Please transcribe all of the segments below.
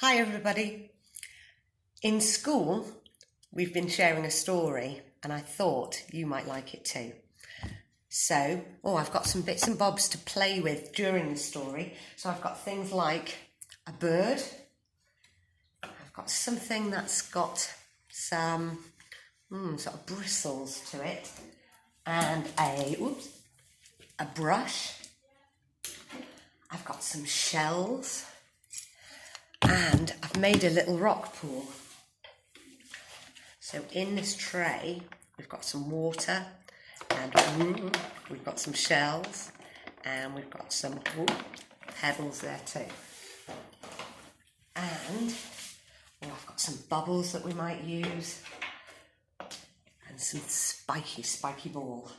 Hi everybody. In school, we've been sharing a story and I thought you might like it too. So, I've got some bits and bobs to play with during the story. So I've got things like a bird. I've got something that's got some sort of bristles to it and a brush. I've got some shells. And I've made a little rock pool. So in this tray, we've got some water and we've got some shells and we've got some pebbles there too. And I've got some bubbles that we might use and some spiky ball.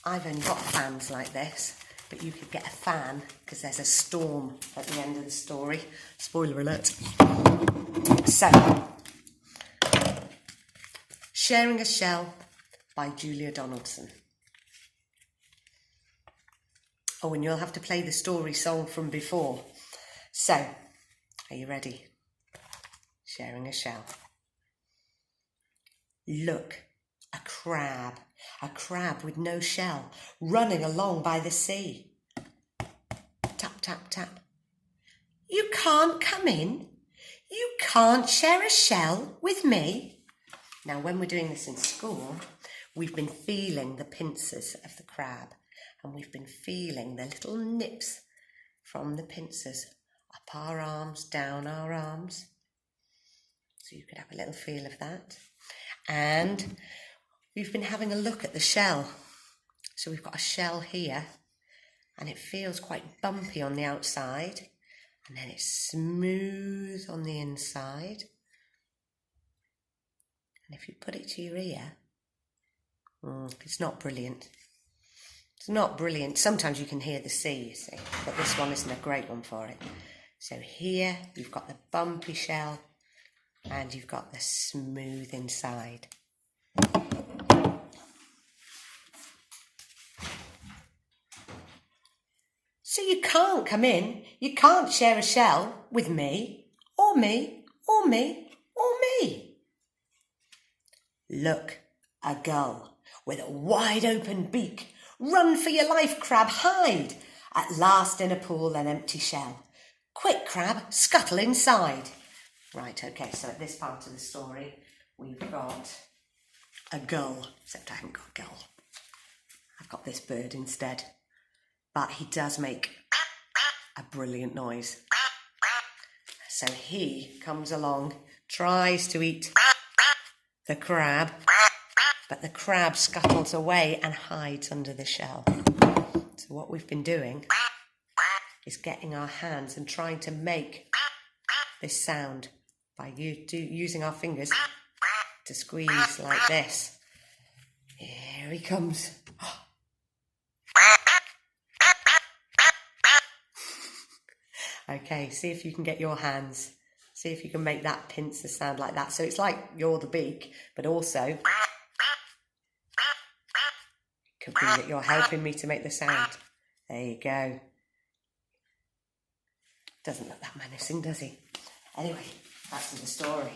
I've only got fans like this, but you could get a fan because there's a storm at the end of the story. Spoiler alert. So, Sharing a Shell by Julia Donaldson. Oh, and you'll have to play the story song from before. So, are you ready? Sharing a Shell. Look, a crab with no shell, running along by the sea. Tap, tap, tap. You can't come in. You can't share a shell with me. Now, when we're doing this in school, we've been feeling the pincers of the crab and we've been feeling the little nips from the pincers up our arms, down our arms. So you could have a little feel of that. And we've been having a look at the shell. So we've got a shell here and it feels quite bumpy on the outside and then it's smooth on the inside. And if you put it to your ear, it's not brilliant. It's not brilliant. Sometimes you can hear the sea, you see, but this one isn't a great one for it. So here you've got the bumpy shell and you've got the smooth inside. So you can't come in, you can't share a shell with me, or me, or me, or me. Look, a gull with a wide open beak. Run for your life, crab, hide. At last in a pool, an empty shell. Quick, crab, scuttle inside. Right, okay, so at this part of the story, we've got a gull, except I haven't got a gull. I've got this bird instead. But he does make a brilliant noise. So he comes along, tries to eat the crab, but the crab scuttles away and hides under the shell. So what we've been doing is getting our hands and trying to make this sound by using our fingers to squeeze like this. Here he comes. Okay, see if you can get your hands. See if you can make that pincer sound like that. So it's like you're the beak, but also it could be that you're helping me to make the sound. There you go. Doesn't look that menacing, does he? Anyway, back to the story.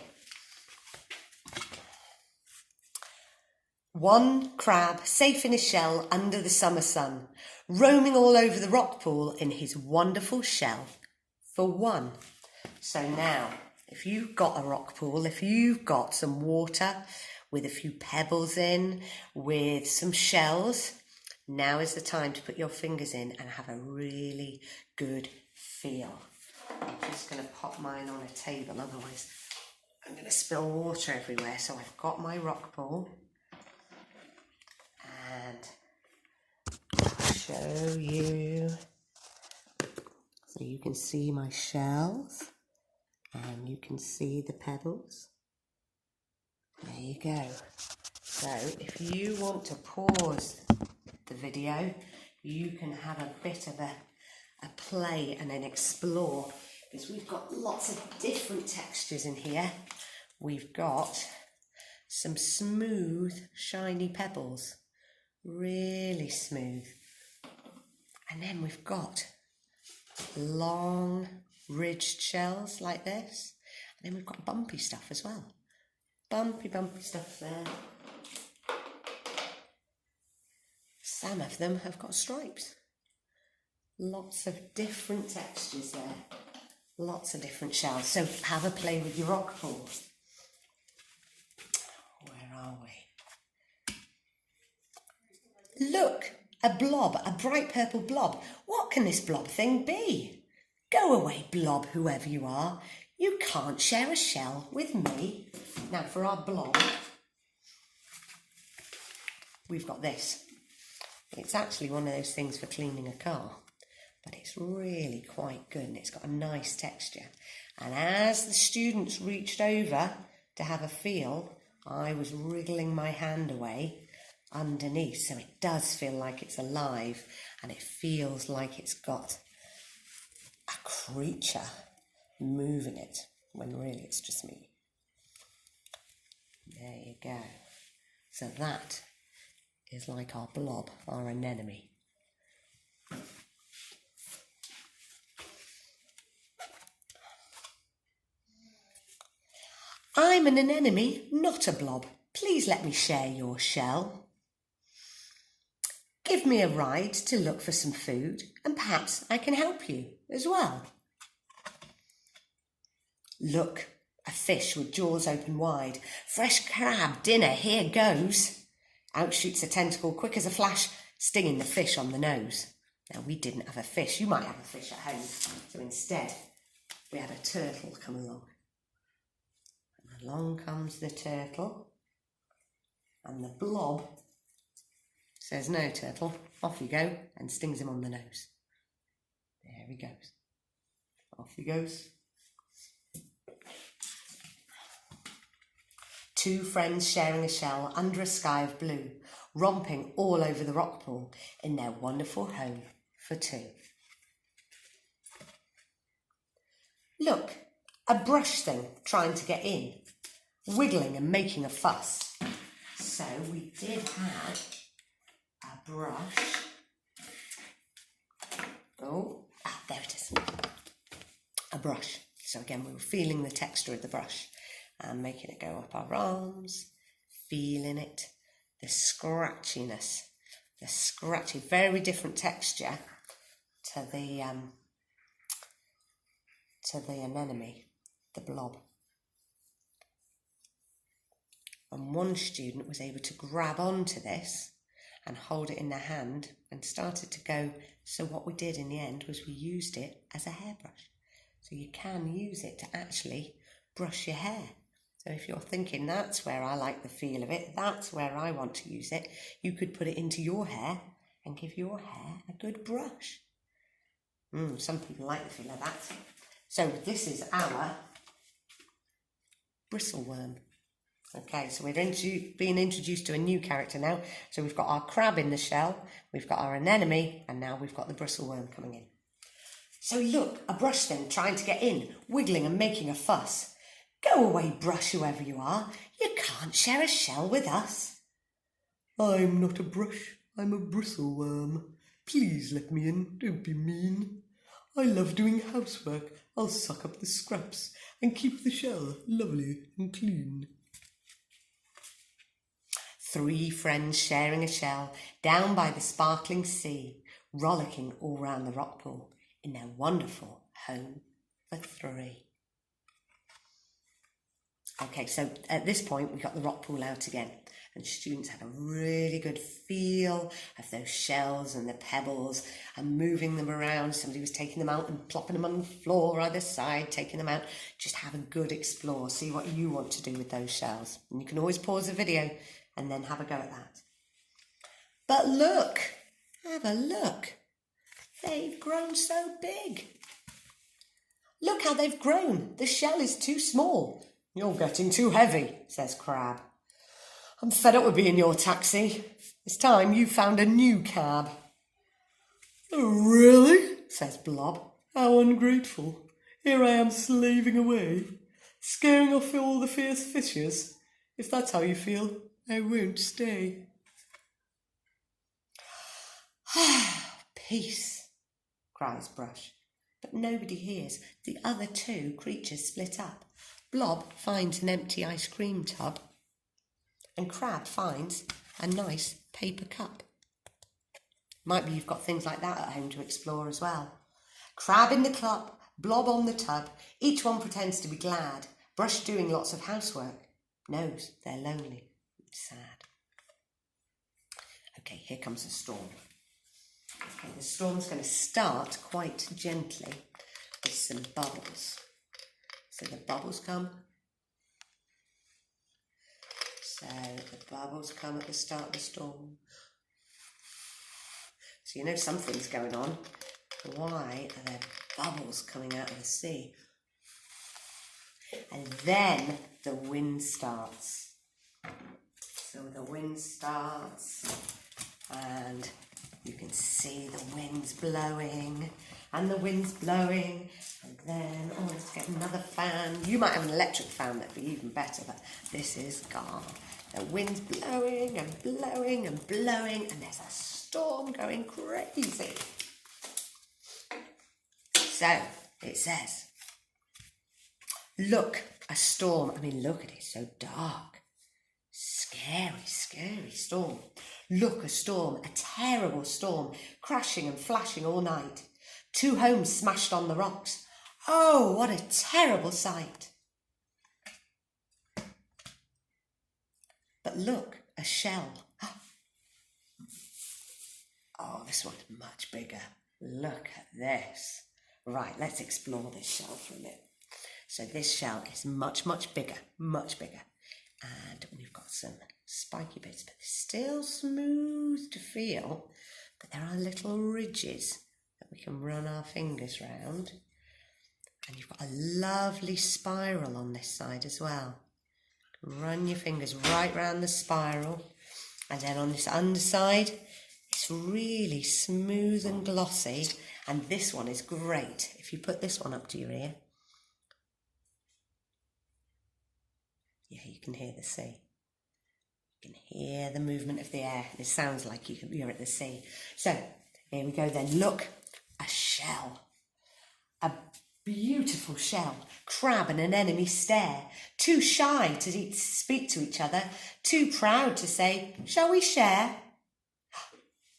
One crab, safe in his shell under the summer sun, roaming all over the rock pool in his wonderful shell for one. So now, if you've got a rock pool, if you've got some water with a few pebbles in, with some shells, now is the time to put your fingers in and have a really good feel. I'm just going to pop mine on a table, otherwise I'm going to spill water everywhere. So I've got my rock pool and I'll show you. So you can see my shells and you can see the pebbles. There you go. So if you want to pause the video, you can have a bit of a play and then explore, because we've got lots of different textures in here. We've got some smooth, shiny pebbles, really smooth. And then we've got long ridged shells like this. And then we've got bumpy stuff as well. Bumpy stuff there. Some of them have got stripes. Lots of different textures there. Lots of different shells. So have a play with your rock pool. Where are we? Look, a blob, a bright purple blob. What can this blob thing be? Go away, blob, whoever you are. You can't share a shell with me. Now for our blob, we've got this. It's actually one of those things for cleaning a car, but it's really quite good and it's got a nice texture. And as the students reached over to have a feel, I was wriggling my hand away underneath, so it does feel like it's alive and it feels like it's got a creature moving it, when really it's just me. There you go. So that is like our blob, our anemone. I'm an anemone, not a blob. Please let me share your shell. Give me a ride to look for some food, and perhaps I can help you as well. Look, a fish with jaws open wide. Fresh crab dinner, here goes. Out shoots a tentacle quick as a flash, stinging the fish on the nose. Now, we didn't have a fish. You might have a fish at home. So instead, we had a turtle come along. And along comes the turtle. And the blob says, no, turtle, off you go, and stings him on the nose. There he goes. Off he goes. Two friends sharing a shell under a sky of blue, romping all over the rock pool in their wonderful home for two. Look, a brush thing trying to get in, wiggling and making a fuss. So we did have a brush. There it is. A brush. So again, we were feeling the texture of the brush and making it go up our arms, feeling it, the scratchiness, the scratchy, very different texture to the anemone, the blob. And one student was able to grab onto this and hold it in their hand and started to go. So what we did in the end was we used it as a hairbrush. So you can use it to actually brush your hair. So if you're thinking that's where I like the feel of it, that's where I want to use it, you could put it into your hair and give your hair a good brush. Some people like the feel of that. So this is our bristleworm. Okay, so we're being introduced to a new character now. So we've got our crab in the shell, we've got our anemone, and now we've got the bristleworm coming in. So look, a brush thing trying to get in, wiggling and making a fuss. Go away, brush, whoever you are. You can't share a shell with us. I'm not a brush, I'm a bristleworm. Please let me in, don't be mean. I love doing housework. I'll suck up the scraps and keep the shell lovely and clean. Three friends sharing a shell down by the sparkling sea, rollicking all round the rock pool in their wonderful home for three. Okay, so at this point we got the rock pool out again and students had a really good feel of those shells and the pebbles and moving them around. Somebody was taking them out and plopping them on the floor either side, taking them out. Just have a good explore, see what you want to do with those shells. And you can always pause the video and then have a go at that. But look, have a look. They've grown so big. Look how they've grown. The shell is too small. You're getting too heavy, says Crab. I'm fed up with being your taxi. It's time you found a new cab. Oh, really? Says Blob. How ungrateful. Here I am slaving away, scaring off all the fierce fishes. If that's how you feel, I won't stay. Peace, cries Brush. but nobody hears. The other two creatures split up. Blob finds an empty ice cream tub, and Crab finds a nice paper cup. Might be you've got things like that at home to explore as well. Crab in the cup, Blob on the tub. Each one pretends to be glad. Brush doing lots of housework. Knows they're lonely and sad. Okay, here comes the storm. Okay, the storm's going to start quite gently with some bubbles. So the bubbles come. So the bubbles come at the start of the storm. So you know something's going on. Why are there bubbles coming out of the sea? And then the wind starts. So the wind starts and you can see the wind's blowing and the wind's blowing, and then, oh, let's get another fan. You might have an electric fan that'd be even better, but this is gone. The wind's blowing and blowing and blowing, and there's a storm going crazy. So it says, look, a storm. I mean, look at it, so dark. Scary, scary storm. Look, a storm, a terrible storm, crashing and flashing all night. 2 homes smashed on the rocks. Oh, what a terrible sight. But look, a shell. Oh, this one's much bigger. Look at this. Right, let's explore this shell for a minute. So this shell is much, much bigger, much bigger. And we've got some spiky bits, but they're still smooth to feel. But there are little ridges that we can run our fingers round. And you've got a lovely spiral on this side as well. Run your fingers right round the spiral. And then on this underside, it's really smooth and glossy. And this one is great. If you put this one up to your ear, yeah, you can hear the sea. You can hear the movement of the air. It sounds like you're at the sea. So, here we go then. Look, a shell. A beautiful shell. Crab and an enemy stare. Too shy to speak to each other. Too proud to say, shall we share?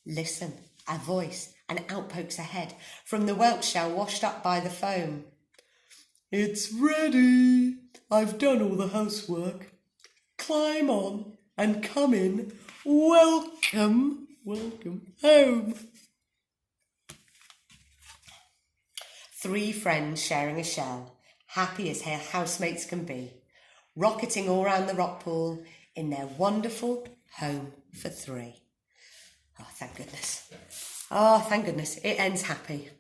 Listen, a voice, and out pokes a head from the whelk shell washed up by the foam. It's ready. I've done all the housework. Climb on and come in. Welcome, welcome home. 3 friends sharing a shell, happy as housemates can be, rocketing all round the rock pool in their wonderful home for 3. Oh, thank goodness. Oh, thank goodness. It ends happy.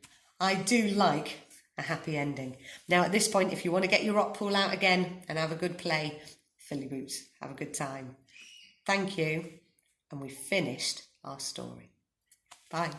I do like a happy ending. Now, at this point, if you want to get your rock pool out again and have a good play, fill your boots, have a good time. Thank you. And we've finished our story. Bye.